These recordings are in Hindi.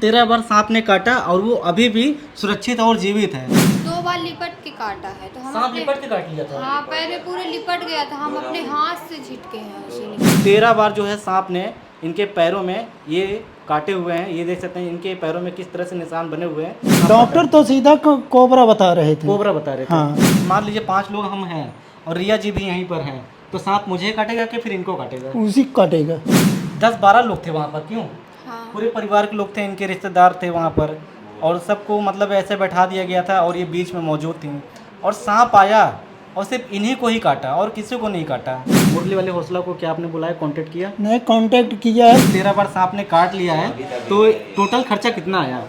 13 बार सांप ने काटा और वो अभी भी सुरक्षित और जीवित है। 2 बार लिपट के काटा है तो हम सांप अपने लिपट के काट लिया था। हाँ पैर में पूरे लिपट गया था, हम अपने हाथ से झिटके हैं उसी 13 बार जो है सांप ने इनके पैरों में ये काटे हुए हैं। ये देख सकते हैं इनके पैरों में किस तरह से निशान बने हुए हैं। डॉक्टर तो सीधा कोबरा बता रहे थे। कोबरा बता रहे थे। हाँ। मान लीजिए 5 लोग हम हैं और रिया जी भी यहीं पर हैं, तो सांप मुझे काटेगा कि फिर इनको काटेगा? उसी को काटेगा। 10-12 लोग थे वहाँ पर। क्यों? हाँ। पूरे परिवार के लोग थे, इनके रिश्तेदार थे वहाँ पर, और सबको मतलब ऐसे बैठा दिया गया था और ये बीच में मौजूद थी और सांप आया और सिर्फ इन्हीं को ही काटा और किसी को नहीं काटा। मुरली वाले हौसला को क्या आपने बुलाया, कांटेक्ट किया? नहीं, कांटेक्ट किया है। 13 बार सांप ने काट लिया है, तो टोटल खर्चा कितना आया?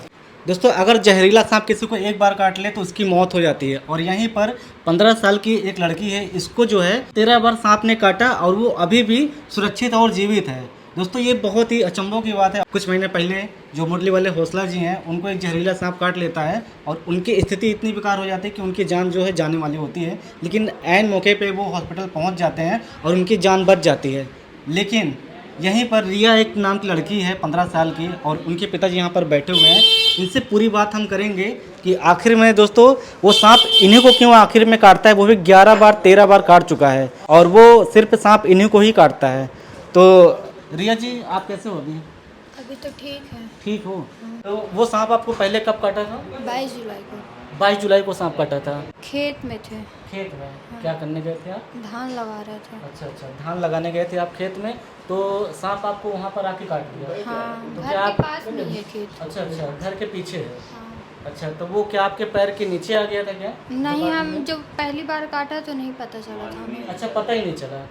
दोस्तों, अगर जहरीला सांप किसी को एक बार काट ले तो उसकी मौत हो जाती है, और यहीं पर 15 साल की एक लड़की है, इसको जो है 13 बार सांप ने काटा और वो अभी भी सुरक्षित और जीवित है। दोस्तों, ये बहुत ही अचंभों की बात है। कुछ महीने पहले जो मुरली वाले हौसला जी हैं, उनको एक जहरीला सांप काट लेता है और उनकी स्थिति इतनी बेकार हो जाती है कि उनकी जान जो है जाने वाली होती है, लेकिन ऐन मौके पे वो हॉस्पिटल पहुंच जाते हैं और उनकी जान बच जाती है। लेकिन यहीं पर रिया एक नाम की लड़की है 15 साल की, और उनके पिताजी यहाँ पर बैठे हुए हैं। इनसे पूरी बात हम करेंगे कि आखिर में दोस्तों वो सांप इन्हीं को क्यों आखिर में काटता है। वो भी 11 बार 13 बार काट चुका है और वो सिर्फ सांप इन्हीं को ही काटता है। तो रिया जी, आप कैसे हो अभी? अभी तो ठीक है। ठीक हो? तो वो सांप आपको पहले कब काटा था? 22 जुलाई को 22 जुलाई को सांप काटा था। खेत में थे, खेत में क्या करने गए थे आप? धान लगा रहे थे। अच्छा, धान लगाने गए थे आप खेत में, तो सांप आपको वहाँ पर आके काट दिया? हाँ, तो घर क्या के पास में ही है खेत। अच्छा, घर के पीछे है। हाँ। अच्छा, तो वो क्या आपके पैर के नीचे आ गया था क्या? नहीं, हम जब पहली बार काटा तो नहीं पता चला था हमें। अच्छा, पता ही नहीं चला।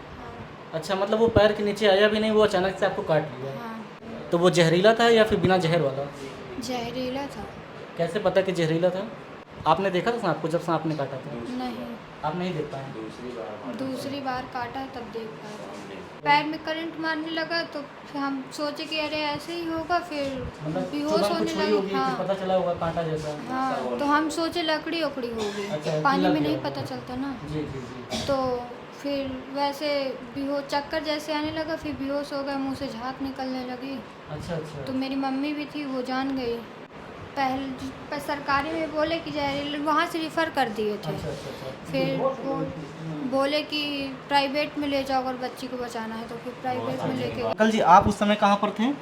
अच्छा, मतलब वो पैर के नीचे आया भी नहीं, वो अचानक से आपको काट लिया। हाँ, तो वो जहरीला था या फिर बिना जहर वाला? जहरीला था। कैसे पता कि जहरीला था? आपने देखा था सांप को जब सांप ने काटा था? नहीं, आप नहीं देख पाए? दूसरी बार काटा तब देख पाया। पैर में करंट मारने लगा तो फिर हम सोचे कि अरे ऐसे ही होगा, फिर मतलब बेहोश चुभन होने कुछ हुई लगे। होगी, हाँ, फिर पता चला होगा कांटा जैसा। हाँ, तो हम सोचे लकड़ी उकड़ी होगी। अच्छा, पानी लग में गया नहीं होगा। पता चलता ना। जी जी जी। तो फिर वैसे बेहोश चक्कर जैसे आने लगा, फिर बेहोश हो गए, मुंह से झाग निकलने लगी। अच्छा तो मेरी मम्मी भी थी, वो जान गई। पहले सरकारी में बोले कि जहरीले, वहाँ से रिफ़र कर दिए थे। अच्छा। फिर वो बोले कि प्राइवेट में ले जाओ, अगर बच्ची को बचाना है तो फिर प्राइवेट में लेके गए। अंकल जी, आप उस समय कहाँ पर थे?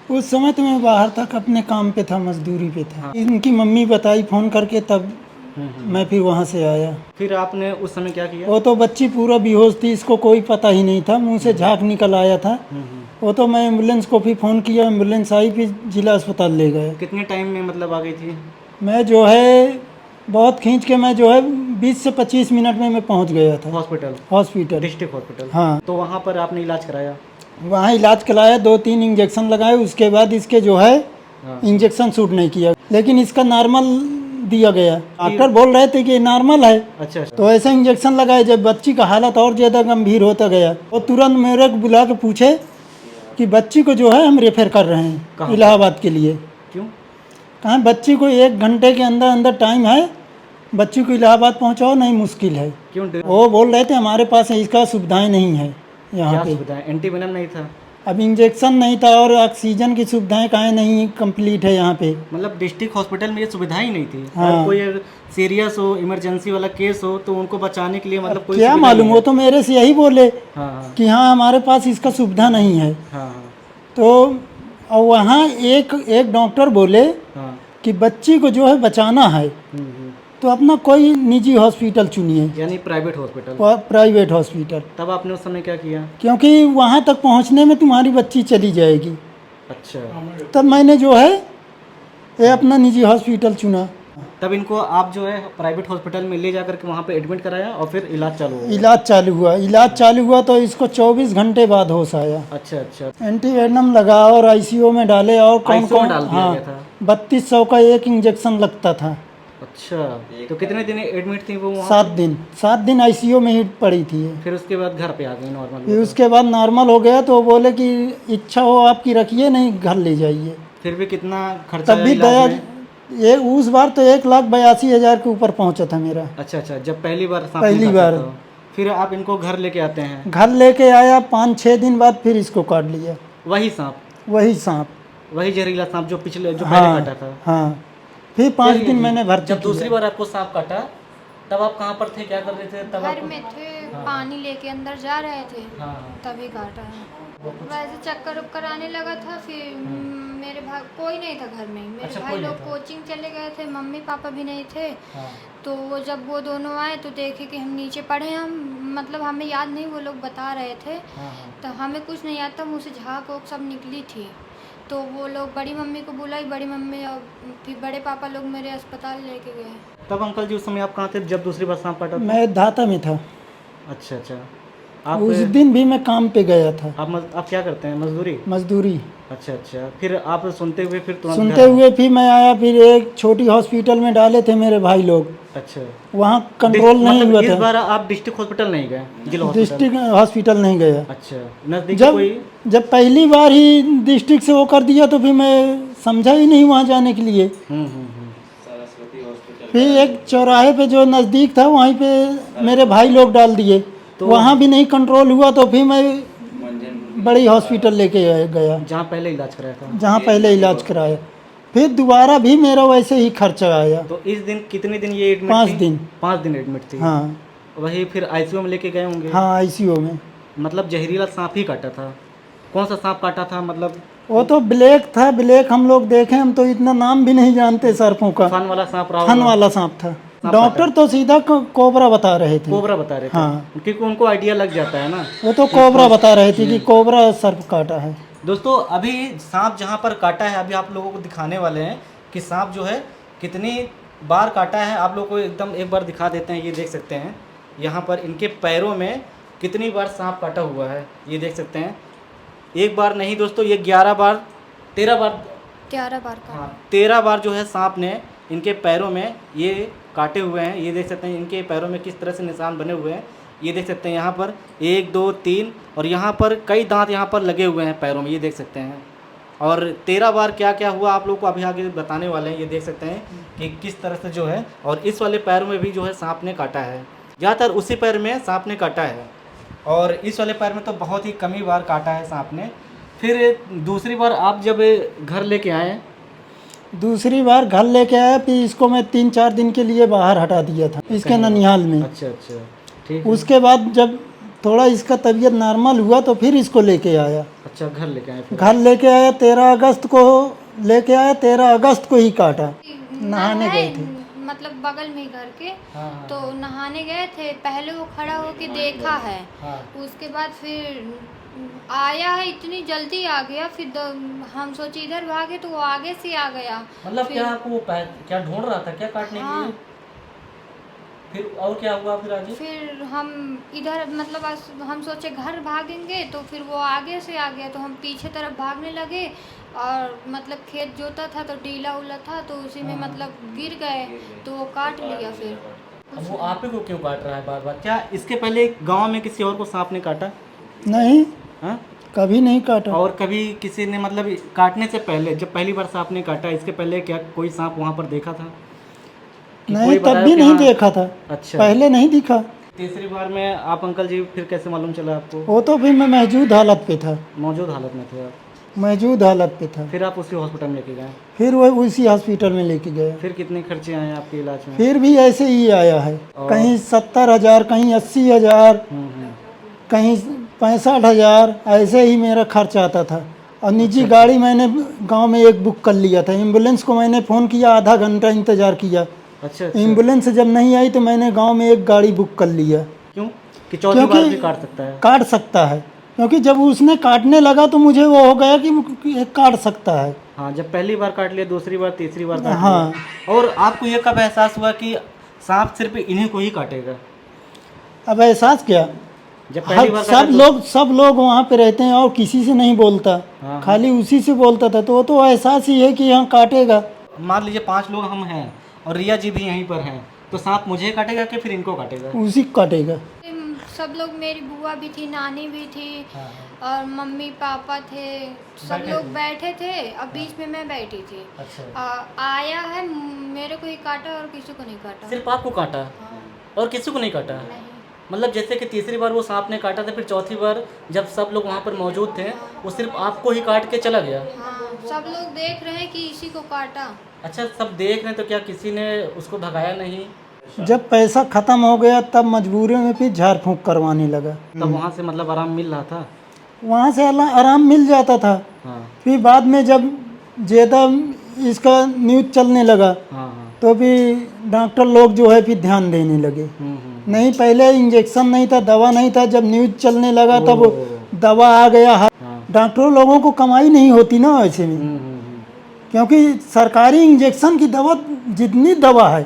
उस समय तो मैं बाहर तक अपने काम पे था, मजदूरी पे था। हाँ। इनकी मम्मी बताई फ़ोन करके, तब मैं फिर वहाँ से आया। फिर आपने उस समय क्या किया? वो तो बच्ची पूरा बेहोश थी, इसको कोई पता ही नहीं था, मुंह से झाग निकल आया था। वो तो मैं एम्बुलेंस को भी फ़ोन किया, एम्बुलेंस आई, फिर जिला अस्पताल ले गए। कितने टाइम में मतलब आ गई थी? मैं जो है बहुत खींच के, मैं जो है 20 से 25 मिनट में मैं पहुँच गया था हॉस्पिटल। District hospital. हाँ, तो वहाँ पर आपने इलाज कराया? वहाँ इलाज कराया, 2-3 इंजेक्शन लगाए। उसके बाद इसके जो है इंजेक्शन सूट नहीं किया, लेकिन इसका नॉर्मल दिया गया। डॉक्टर बोल रहे थे कि नॉर्मल है। अच्छा। तो ऐसे इंजेक्शन लगाए। जब बच्ची का हालत और ज़्यादा गंभीर होता गया, वो तुरंत मेरे को बुला के पूछे कि बच्ची को जो है हम रेफर कर रहे हैं इलाहाबाद के लिए। क्यों? कहाँ, बच्ची को 1 घंटे के अंदर अंदर टाइम है, बच्ची को इलाहाबाद पहुँचाओ, नहीं मुश्किल है। क्यों? वो बोल रहे थे हमारे पास इसका सुविधाएं नहीं है यहाँ क्या पे। सुविधाएं? एंटीवेनम नहीं था? अब इंजेक्शन नहीं था और ऑक्सीजन की सुविधाएं कहाँ नहीं कंप्लीट है यहाँ पे। मतलब डिस्ट्रिक्ट हॉस्पिटल में ये सुविधा ही नहीं थी। हाँ। अगर कोई सीरियस हो, इमरजेंसी वाला केस हो, तो उनको बचाने के लिए मतलब कोई क्या सुविधा मालूम, नहीं वो है। तो मेरे से यही बोले हाँ कि हाँ हमारे पास इसका सुविधा नहीं है। हाँ तो और वहाँ एक डॉक्टर बोले हाँ। कि बच्ची को जो है बचाना है तो अपना कोई निजी हॉस्पिटल चुनिए, यानी प्राइवेट हॉस्पिटल। Private hospital. तब आपने उस समय क्या किया? क्योंकि वहाँ तक पहुँचने में तुम्हारी बच्ची चली जाएगी। अच्छा। तब मैंने जो है ये अपना निजी हॉस्पिटल चुना। तब इनको आप जो है प्राइवेट हॉस्पिटल में ले जाकर के वहाँ पे एडमिट कराया और फिर इलाज चालू हो गया। इलाज चालू हुआ तो इसको 24 घंटे बाद होश आया। अच्छा। एंटीवेनम लगा और आईसीयू में डाले, और कौन ICU में डाल दिया गया था? 3200 का एक इंजेक्शन लगता था। अच्छा, तो कितने दिन एडमिट थी वो वहाँ? 7 दिन आईसीयू में ही पड़ी थी। फिर उसके बाद घर पे आ गई नॉर्मल? फिर उसके बाद नॉर्मल हो गया तो बोले कि इच्छा हो आपकी रखिए, नहीं घर ले जाइए। फिर भी कितना खर्चा तब भी आया इलाज में? ये उस बार तो 1,82,000 के ऊपर पहुंचा था मेरा। अच्छा, जब पहली बार सांप पहली निकला बार। था, फिर आप इनको घर लेके आते हैं? घर लेके आया, 5-6 दिन बाद फिर इसको काट लिया। वही सांप? वही सांप। वही जहरीला सांप जो पिछले जो पहले हाँ काटा था। हाँ। फिर 5 दिन मैंने भर्ती जब दूसरी किया। बार आपको सांप काटा तब आप कहाँ पर थे, क्या कर रहे थे तब घर आप? में थे, हाँ। पानी लेके अंदर जा रहे थे, हाँ हाँ। तभी काटा है। वैसे चक्कर उक्कर आने लगा था, फिर मेरे भाई कोई नहीं था घर में, मेरे अच्छा, भाई कोई नहीं लोग था। कोचिंग चले गए थे, मम्मी पापा भी नहीं थे। हाँ। तो वो जब वो दोनों आए तो देखे कि हम नीचे पड़े हैं, हम मतलब हमें याद नहीं, वो लोग बता रहे थे। हाँ हाँ। तो हमें कुछ नहीं याद था, मुँह से झाग वोग सब निकली थी। तो वो लोग बड़ी मम्मी को बुलाई, बड़ी मम्मी और फिर बड़े पापा लोग मेरे अस्पताल लेके गए। तब अंकल जी उस समय आप कहाँ थे जब दूसरी बार सांप काटा था? मैं धाता में था। अच्छा अच्छा। आप उस दिन भी मैं काम पे गया था, आप क्या करते हैं, मजदूरी? मजदूरी। अच्छा अच्छा। फिर आप सुनते हुए फिर तुरंत सुनते घर आए? हुए फिर मैं आया, फिर एक छोटी हॉस्पिटल में डाले थे मेरे भाई लोग, अच्छा। वहाँ कंट्रोल नहीं मतलब हुआ इस था। बार आप डिस्ट्रिक्ट हॉस्पिटल नहीं गए, जिला हॉस्पिटल? डिस्ट्रिक्ट हॉस्पिटल नहीं गया। अच्छा, नजदीक जब कोई? जब पहली बार ही डिस्ट्रिक्ट से वो कर दिया तो फिर मैं समझा ही नहीं वहाँ जाने के लिए। फिर एक चौराहे पे जो नज़दीक था वहीं पे मेरे भाई लोग डाल दिए, तो वहाँ भी नहीं कंट्रोल हुआ, तो फिर मैं बड़ी हॉस्पिटल लेके गया, जहाँ पहले इलाज कराया था। जहाँ पहले इलाज कराया। फिर दोबारा भी मेरा वैसे ही खर्चा आया। तो इस दिन कितने दिन ये एडमिट 5 थी? दिन। 5 दिन एडमिट थी। हाँ वही फिर आईसीयू में लेके गए होंगे। हाँ, आईसीयू में। मतलब जहरीला सांप ही काटा था? कौन सा सांप काटा था मतलब? वो तो ब्लैक था, ब्लैक हम लोग देखे, हम तो इतना नाम भी नहीं जानते सर्पों का। फन वाला सांप रहा फन होगा। वाला सांप था। सांप डॉक्टर तो सीधा कोबरा बता रहे थे। कोबरा बता रहे थे। हाँ। क्योंकि उनको आइडिया लग जाता है ना। वो तो कोबरा बता रहे थे कि कोबरा सर्प काटा है। दोस्तों अभी सांप जहाँ पर काटा है, अभी आप लोगों को दिखाने वाले हैं कि सांप जो है कितनी बार काटा है। आप लोगों को एकदम एक बार दिखा देते हैं। ये देख सकते हैं यहाँ पर इनके पैरों में कितनी बार सांप काटा हुआ है, ये देख सकते हैं। एक बार नहीं दोस्तों, ये 11 बार 13 बार 11 बार का। हाँ 13 बार जो है सांप ने इनके पैरों में ये काटे हुए हैं। ये देख सकते हैं इनके पैरों में किस तरह से निशान बने हुए हैं। ये देख सकते हैं यहाँ पर 1 2 3 और यहाँ पर कई दांत यहाँ पर लगे हुए हैं पैरों में, ये देख सकते हैं। और 13 बार क्या क्या हुआ आप लोग को अभी आगे बताने वाले हैं। ये देख सकते हैं कि किस तरह से जो है, और इस वाले पैर में भी जो है सांप ने काटा है। ज़्यादातर उसी पैर में सांप ने काटा है और इस वाले पैर में तो बहुत ही कम ही बार काटा है सांप ने। फिर दूसरी बार आप जब घर लेके आए? दूसरी बार घर लेके आया, फिर इसको मैं 3-4 दिन के लिए बाहर हटा दिया था इसके ननिहाल में। अच्छा अच्छा, ठीक है। उसके बाद जब थोड़ा इसका तबीयत नॉर्मल हुआ तो फिर इसको लेके आया। अच्छा, घर लेके आए फिर? घर लेके आया, 13 अगस्त को लेके आया, 13 अगस्त को ही काटा। नहाने गए थे, मतलब बगल में ही घर के। हाँ, हाँ, तो नहाने गए थे, पहले वो खड़ा होके देखा है। हाँ। उसके बाद फिर आया है, इतनी जल्दी आ गया। फिर हम सोचे इधर भागे तो वो आगे से आ गया। मतलब फिर- क्या आपको वो क्या ढूंढ रहा था क्या काटने के हाँ। लिए? फिर और क्या हुआ फिर आगे? फिर हम इधर मतलब हम सोचे घर भागेंगे, तो फिर वो आगे से आ गया, तो हम पीछे तरफ भागने लगे। और मतलब खेत जोता था तो टीला उला था, तो उसी में मतलब गिर गए, तो वो काट लिया। फिर अब वो आप ही को क्यों काट रहा है बार बार? क्या इसके पहले गांव में किसी और को सांप ने काटा? नहीं हाँ? कभी नहीं काटा। और कभी किसी ने मतलब काटने से पहले, जब पहली बार सांप ने काटा, इसके पहले क्या कोई सांप वहाँ पर देखा था? कि नहीं, कोई तब बताया भी कि नहीं हाँ? देखा था। अच्छा। पहले नहीं दिखा। तीसरी बार में आप अंकल जी फिर कैसे मालूम चला आपको? वो तो फिर मैं मौजूद हालत पे था, मौजूद हालत में थे आप? मौजूद हालत पे था। फिर आप उसी हॉस्पिटल में लेके गए? फिर वो उसी हॉस्पिटल में लेके गया। फिर कितने खर्चे आए आपके इलाज में? फिर भी ऐसे ही आया है, कहीं 70,000, कहीं 80,000, कहीं 65,000, ऐसे ही मेरा खर्च आता था। और निजी गाड़ी मैंने गांव में एक बुक कर लिया था। एम्बुलेंस को मैंने फ़ोन किया, आधा घंटा इंतज़ार किया। अच्छा अच्छा। एम्बुलेंस जब नहीं आई तो मैंने गांव में एक गाड़ी बुक कर लिया। क्यों कि चौथी बार भी काट सकता है? काट सकता है, क्योंकि जब उसने काटने लगा तो मुझे वो हो गया कि ये काट सकता है। हाँ, जब पहली बार काट लिया, दूसरी बार तीसरी बार काट हाँ। लिया। और आपको ये कब एहसास हुआ कि सांप सिर्फ इन्हीं को ही काटेगा? अब एहसास क्या, जब पहली बार सब लोग वहाँ पे रहते हैं और किसी से नहीं बोलता, हाँ। खाली उसी से बोलता था, तो वो तो एहसास ही है कि यहाँ काटेगा। मान लीजिए 5 लोग हम हैं और रिया जी भी यहीं पर हैं, तो सांप मुझे काटेगा कि फिर इनको काटेगा? उसी को काटेगा। सब लोग, मेरी बुआ भी थी, नानी भी थी, हाँ। और मम्मी पापा थे, सब बैठे लोग थे? बैठे थे। अब बीच में मैं बैठी थी। अच्छा। आया है, मेरे को ही काटा और किसी को नहीं काटा। सिर्फ आपको काटा हाँ। और किसी को नहीं काटा? नहीं। मतलब जैसे कि तीसरी बार वो सांप ने काटा था, फिर चौथी बार जब सब लोग वहाँ पर मौजूद थे वो सिर्फ आपको ही काट के चला गया? हाँ, सब लोग देख रहे हैं कि इसी को काटा। अच्छा, सब देख रहे हैं तो क्या किसी ने उसको भगाया नहीं? जब पैसा ख़त्म हो गया तब मजबूरी में फिर झाड़ फूँक करवाने लगा। तब वहाँ से मतलब आराम मिल रहा था? वहाँ से आराम मिल जाता था। हाँ फिर बाद में जब ज़्यादा इसका न्यूज़ चलने लगा हाँ हाँ। तो भी डॉक्टर लोग जो है फिर ध्यान देने लगे। नहीं, पहले इंजेक्शन नहीं था, दवा नहीं था, जब न्यूज़ चलने लगा तब दवा आ गया। हाँ। डॉक्टरों लोगों को कमाई नहीं होती ना ऐसे में, क्योंकि सरकारी इंजेक्शन की दवा, जितनी दवा है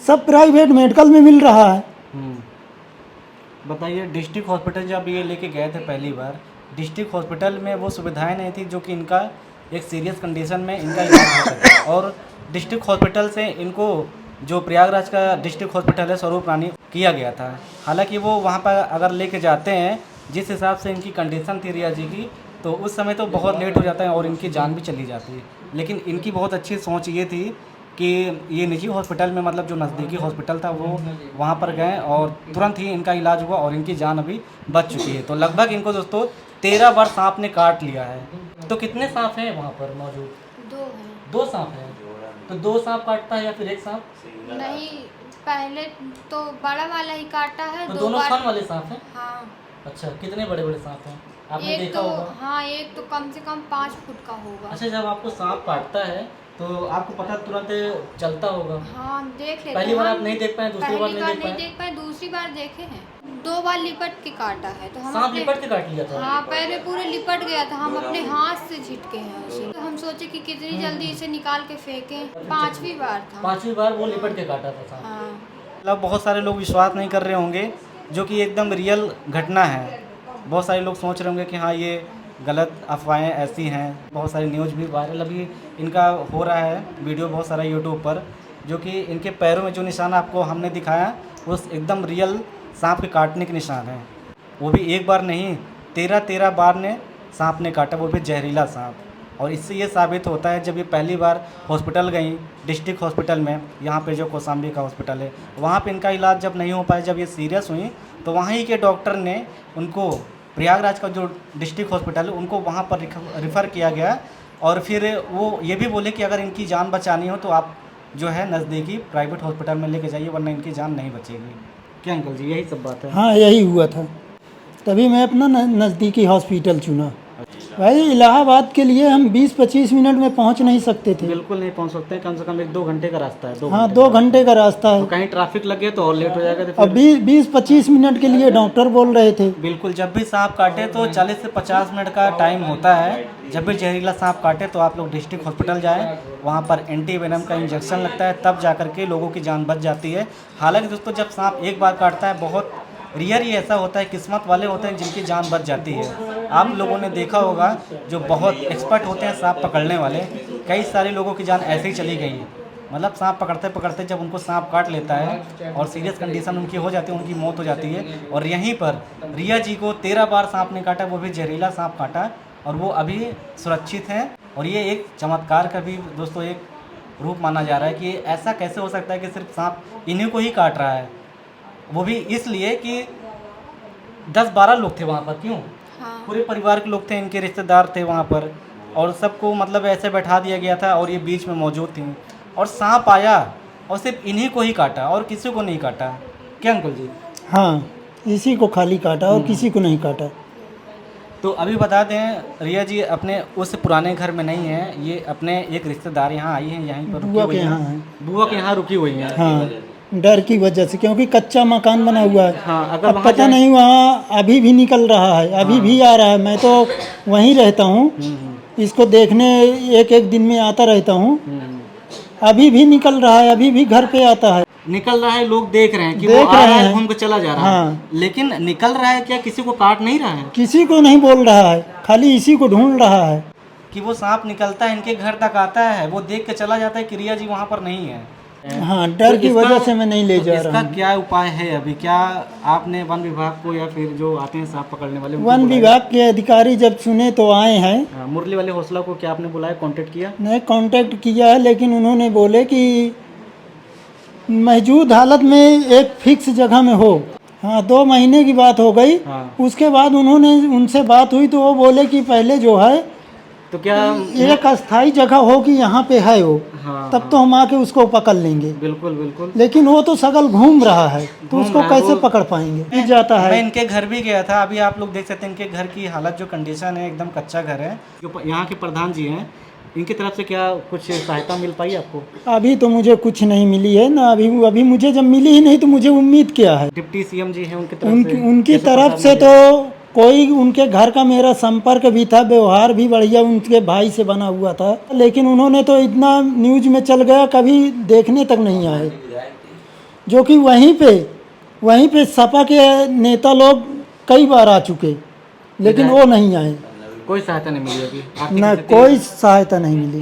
सब प्राइवेट मेडिकल में मिल रहा है। बताइए, डिस्ट्रिक्ट हॉस्पिटल जब ये लेके गए थे पहली बार, डिस्ट्रिक्ट हॉस्पिटल में वो सुविधाएं नहीं थी जो कि इनका एक सीरियस कंडीशन में इनका इलाज हो सके, और डिस्ट्रिक्ट हॉस्पिटल से इनको जो प्रयागराज का डिस्ट्रिक्ट हॉस्पिटल है स्वरूप रानी किया गया था। हालांकि वो वहाँ पर अगर लेके जाते हैं जिस हिसाब से इनकी कंडीशन थी रिया जी की, तो उस समय तो बहुत लेट हो जाता है और इनकी जान भी चली जाती है। लेकिन इनकी बहुत अच्छी सोच ये थी कि ये निजी हॉस्पिटल में, मतलब जो नज़दीकी हॉस्पिटल था, वो वहाँ पर गए और तुरंत ही इनका इलाज हुआ और इनकी जान अभी बच चुकी है। तो लगभग इनको दोस्तों 13 बार सांप ने काट लिया है। तो कितने सांप हैं वहाँ पर मौजूद? 2 हैं। 2 सांप हैं। तो 2 सांप काटता है या फिर 1 सांप? नहीं, पहले तो बड़ा वाला ही काटा है। तो 2 दोनों बार। फन वाले सांप हैं? हाँ, अच्छा, कितने बड़े बड़े सांप हैं आपने एक देखा तो होगा? हाँ, एक तो कम से कम 5 फुट का होगा। अच्छा, जब आपको सांप काटता है तो आपको पता तुरंत चलता होगा? हाँ, हम देख लेते हैं। पहली बार आप हम नहीं देख पाए, दूसरी बार पहली नहीं बार देख नहीं पाए? देख पाए, दूसरी बार देखे हैं। 2 बार लिपट के काटा है तो हम सांप अपने- लिपट के काट लिया था? हाँ, पहले पूरे लिपट गया था, हम अपने हाथ से झिटके हैं उसे। तो हम सोचे कि कितनी जल्दी इसे निकाल के फेंकें। 5वीं बार था। 5वीं बार वो लिपट के काटा था सांप। हाँ, मतलब बहुत सारे लोग विश्वास नहीं कर रहे होंगे, जो कि एकदम रियल घटना है। बहुत सारे लोग सोच रहे होंगे कि हाँ, ये गलत अफवाहें ऐसी हैं। बहुत सारी न्यूज़ भी वायरल अभी इनका हो रहा है, वीडियो बहुत सारा यूट्यूब पर, जो कि इनके पैरों में जो निशान आपको हमने दिखाया वो एकदम रियल सांप के काटने के निशान हैं। वो भी एक बार नहीं, 13 बार ने सांप ने काटा, वो भी जहरीला सांप। और इससे ये साबित होता है, जब ये पहली बार हॉस्पिटल गई डिस्ट्रिक्ट हॉस्पिटल में, यहाँ पे जो कौशाम्बी का हॉस्पिटल है, वहाँ पे इनका इलाज जब नहीं हो पाया, जब ये सीरियस हुई, तो वहीं के डॉक्टर ने उनको प्रयागराज का जो डिस्ट्रिक्ट हॉस्पिटल है उनको वहाँ पर रिफ़र किया गया। और फिर वो ये भी बोले कि अगर इनकी जान बचानी हो तो आप जो है नज़दीकी प्राइवेट हॉस्पिटल में लेके जाइए, वरना इनकी जान नहीं बचेगी। क्या अंकल जी, यही सब बात है? हाँ, यही हुआ था, तभी मैं अपना नज़दीकी हॉस्पिटल चुना। भाई, इलाहाबाद के लिए हम 20-25 मिनट में पहुंच नहीं सकते थे। बिल्कुल नहीं पहुंच सकते, कम से कम 1-2 घंटे का रास्ता है। हाँ, 2 घंटे का रास्ता है। तो कहीं ट्रैफिक लग गया तो और लेट हो जाएगा। तो अब 20-25 मिनट के लिए डॉक्टर बोल रहे थे। बिल्कुल, जब भी सांप काटे तो 40 से 50 मिनट का टाइम होता है। जब भी जहरीला सांप काटे तो आप लोग डिस्ट्रिक्ट हॉस्पिटल जाएं, वहाँ पर एंटी वेनम का इंजेक्शन लगता है, तब जा करके लोगों की जान बच जाती है। हालांकि दोस्तों, जब सांप एक बार काटता है, बहुत रियर ही ऐसा होता है, किस्मत वाले होते हैं जिनकी जान बच जाती है। आप लोगों ने देखा होगा, जो बहुत एक्सपर्ट होते हैं सांप पकड़ने वाले, कई सारे लोगों की जान ऐसे ही चली गई है। मतलब सांप पकड़ते पकड़ते जब उनको सांप काट लेता है और सीरियस कंडीशन उनकी हो जाती है, उनकी मौत हो जाती है। और यहीं पर रिया जी को 13 बार सांप ने काटा, वो भी जहरीला सांप काटा, और वो अभी सुरक्षित हैं। और ये एक चमत्कार का भी दोस्तों एक रूप माना जा रहा है कि ऐसा कैसे हो सकता है कि सिर्फ सांप इन्हीं को ही काट रहा है, वो भी इसलिए कि 10-12 लोग थे वहाँ पर। क्यों? हाँ, पूरे परिवार के लोग थे, इनके रिश्तेदार थे वहाँ पर, और सबको मतलब ऐसे बैठा दिया गया था और ये बीच में मौजूद थी, और सांप आया और सिर्फ इन्हीं को ही काटा और किसी को नहीं काटा। क्या अंकल जी? हाँ, इसी को खाली काटा और किसी को नहीं काटा। तो अभी बता दें, रिया जी अपने उस पुराने घर में नहीं है, ये अपने एक रिश्तेदार यहाँ आई हैं, यहीं पर रुकी बुआ हुई के यहाँ हैं। है। बुआ के यहाँ रुकी हुई हैं। हाँ, डर की वजह से, क्योंकि कच्चा मकान बना हुआ है। हाँ, अगर अब वहाँ पता जाए- नहीं वहाँ अभी भी निकल रहा है, अभी भी आ रहा है। मैं तो वहीं रहता हूँ, इसको देखने एक दिन में आता रहता हूँ। अभी भी निकल रहा है, अभी भी घर पे आता है। निकल रहा है, लोग देख रहे हैं कि देख वो आ रहे रहा है, हैं। घूम के चला जा रहा हाँ। है, लेकिन निकल रहा है क्या, किसी को काट नहीं रहा है? किसी को नहीं बोल रहा है, खाली इसी को ढूंढ रहा है। कि वो सांप निकलता है, इनके घर तक आता है, वो देख के चला जाता है कि रिया जी वहाँ पर नहीं है। हाँ, डर तो की इसका- वजह से मैं नहीं ले तो जा रहा इसका हूँ। क्या उपाय है अभी? क्या आपने वन विभाग को या फिर जो आते हैं सांप पकड़ने वाले उनको वन बुलाया? विभाग के अधिकारी जब सुने तो आए हैं। हाँ, मुरली वाले हौसला को क्या आपने बुलाया, कांटेक्ट किया? नहीं, कांटेक्ट किया है, लेकिन उन्होंने बोले कि मौजूद हालत में एक फिक्स जगह में हो। हाँ 2 महीने की बात हो गई। हाँ। उसके बाद उन्होंने उनसे बात हुई तो वो बोले कि पहले जो है तो क्या एक अस्थाई जगह हो कि यहाँ पे है वो, हाँ तब तो हम आके उसको पकड़ लेंगे। बिल्कुल बिल्कुल लेकिन वो तो सगल घूम रहा है तो घूम उसको रहा है, कैसे वो- पकड़ पाएंगे? गिर जाता मैं है। इनके घर भी गया था, अभी आप लोग देख सकते हैं इनके घर की हालत, जो कंडीशन है, एकदम कच्चा घर है। जो यहाँ के प्रधान जी हैं, इनकी तरफ से क्या कुछ सहायता मिल पाई आपको? अभी तो मुझे कुछ नहीं मिली है ना, अभी मुझे जब मिली ही नहीं तो मुझे उम्मीद क्या है? डिप्टी सीएम जी हैं, उनकी तरफ उनकी से उनकी कैसे तरफ प्रसाद से मिले? तो कोई उनके घर का मेरा संपर्क भी था, व्यवहार भी बढ़िया उनके भाई से बना हुआ था, लेकिन उन्होंने तो इतना न्यूज में चल गया, कभी देखने तक नहीं आए। जो कि वहीं पे सपा के नेता लोग कई बार आ चुके, लेकिन वो नहीं आए, कोई सहायता नहीं मिली अभी आर्थिक ना स्थिति कोई सहायता नहीं मिली।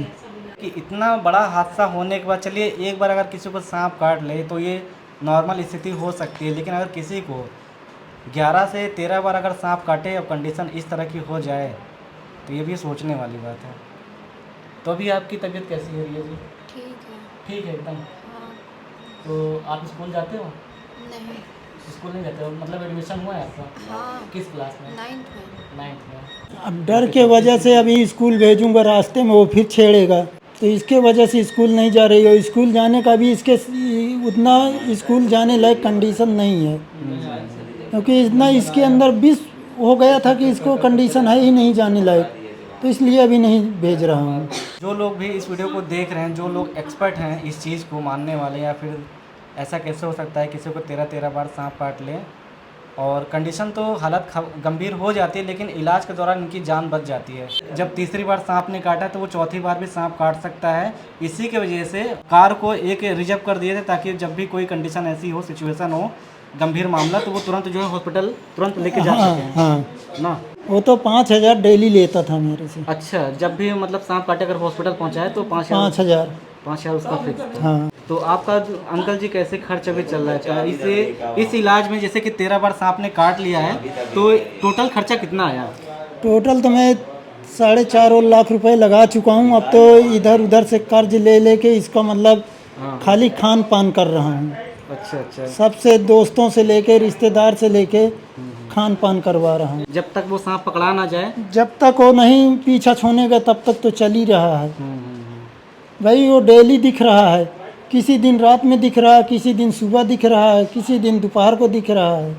कि इतना बड़ा हादसा होने के बाद, चलिए एक बार अगर किसी को सांप काट ले तो ये नॉर्मल स्थिति हो सकती है, लेकिन अगर किसी को 11 से 13 बार अगर सांप काटे और कंडीशन इस तरह की हो जाए तो ये भी सोचने वाली बात है। तो अभी आपकी तबीयत कैसी है रिया जी? ठीक है। ठीक है एकदम। हाँ। तो आप स्कूल जाते हो? नहीं। स्कूल नहीं जाते हो, मतलब एडमिशन हुआ है आपका? हाँ। किस क्लास में? 9th में। 9th में। अब डर के वजह से अभी स्कूल भेजूंगा, रास्ते में वो फिर छेड़ेगा, तो इसके वजह से स्कूल नहीं जा रही हो। स्कूल जाने का भी इसके उतना स्कूल जाने लायक कंडीशन नहीं है, क्योंकि इतना इसके अंदर विष हो गया था कि इसको कंडीशन है ही नहीं जाने लायक, तो इसलिए अभी नहीं भेज रहा हूँ। जो लोग भी इस वीडियो को देख रहे हैं, जो लोग एक्सपर्ट हैं इस चीज़ को मानने वाले, या फिर ऐसा कैसे हो सकता है किसी को 13 बार सांप काट ले, और कंडीशन तो हालत गंभीर हो जाती है, लेकिन इलाज के दौरान इनकी जान बच जाती है। जब तीसरी बार सांप ने काटा तो वो चौथी बार भी सांप काट सकता है। इसी के वजह से कार को एक रिजर्व कर दिए थे, ताकि जब भी कोई कंडीशन ऐसी हो, सिचुएशन हो, गंभीर मामला, तो वो तुरंत जो है हॉस्पिटल तुरंत लेके जा हाँ सकें हाँ, ना। वो तो 5,000 डेली लेता था मेरे से। अच्छा, जब भी मतलब सांप काटे अगर हॉस्पिटल पहुंचाए तो 5,000। 5,000 उसका फिक्स था। हाँ। तो आपका अंकल जी कैसे खर्च अभी चल रहा है इस इलाज में? जैसे कि 13 बार सांप ने काट लिया है, तो टोटल खर्चा कितना आया? टोटल तो मैं 4.5 लाख रुपए लगा चुका हूँ। अब तो इधर उधर से कर्ज ले लेके इसका मतलब हाँ। खाली खान पान कर रहा हूँ। अच्छा अच्छा। सबसे दोस्तों से लेके रिश्तेदार से लेके खान पान करवा रहा हूँ। जब तक वो सांप पकड़ा ना जाए। जब तक वो नहीं पीछा छोड़ेगा तब तक तो चल ही रहा है भाई। वो डेली दिख रहा है, किसी दिन रात में दिख रहा है, किसी दिन सुबह दिख रहा है, किसी दिन दोपहर को दिख रहा है।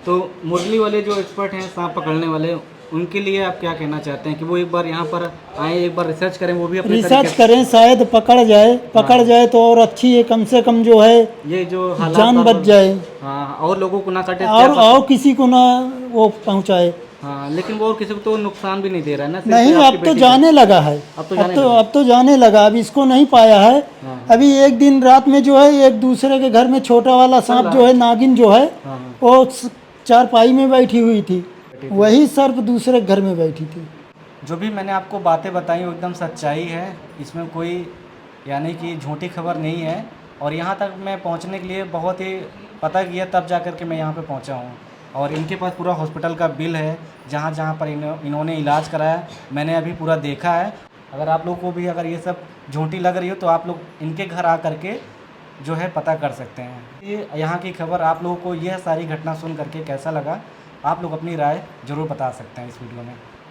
तो मुरली वाले जो एक्सपर्ट हैं सांप पकड़ने वाले, उनके लिए आप क्या कहना चाहते हैं कि वो एक बार यहाँ पर आए, एक बार रिसर्च करें, वो भी अपने रिसर्च करें, शायद पकड़ जाए तो और अच्छी है, कम से कम जो है ये जो हालात जान बच जाए। हाँ, और लोगों को ना काटे, और किसी को ना वो पहुंचाए। हाँ, लेकिन वो और किसी को तो नुकसान भी नहीं दे रहा है ना। नहीं, अब तो जाने लगा है। अब तो जाने लगा। अब इसको नहीं पाया है। अभी एक दिन रात में जो है एक दूसरे के घर में छोटा वाला सांप जो है, नागिन जो है, वो चारपाई में बैठी हुई थी, वही सर्प दूसरे घर में बैठी थी। जो भी मैंने आपको बातें बताई वो एकदम सच्चाई है, इसमें कोई यानी कि झूठी खबर नहीं है। और यहाँ तक मैं पहुँचने के लिए बहुत ही पता किया, तब जा कर के मैं यहाँ पे पहुँचा हूँ। और इनके पास पूरा हॉस्पिटल का बिल है, जहाँ जहाँ पर इन्होंने इलाज कराया, मैंने अभी पूरा देखा है। अगर आप लोगों को भी अगर ये सब झूठी लग रही हो तो आप लोग इनके घर आ करके जो है पता कर सकते हैं। ये यहाँ की खबर आप लोगों को यह सारी घटना सुन करके कैसा लगा, आप लोग अपनी राय ज़रूर बता सकते हैं इस वीडियो में।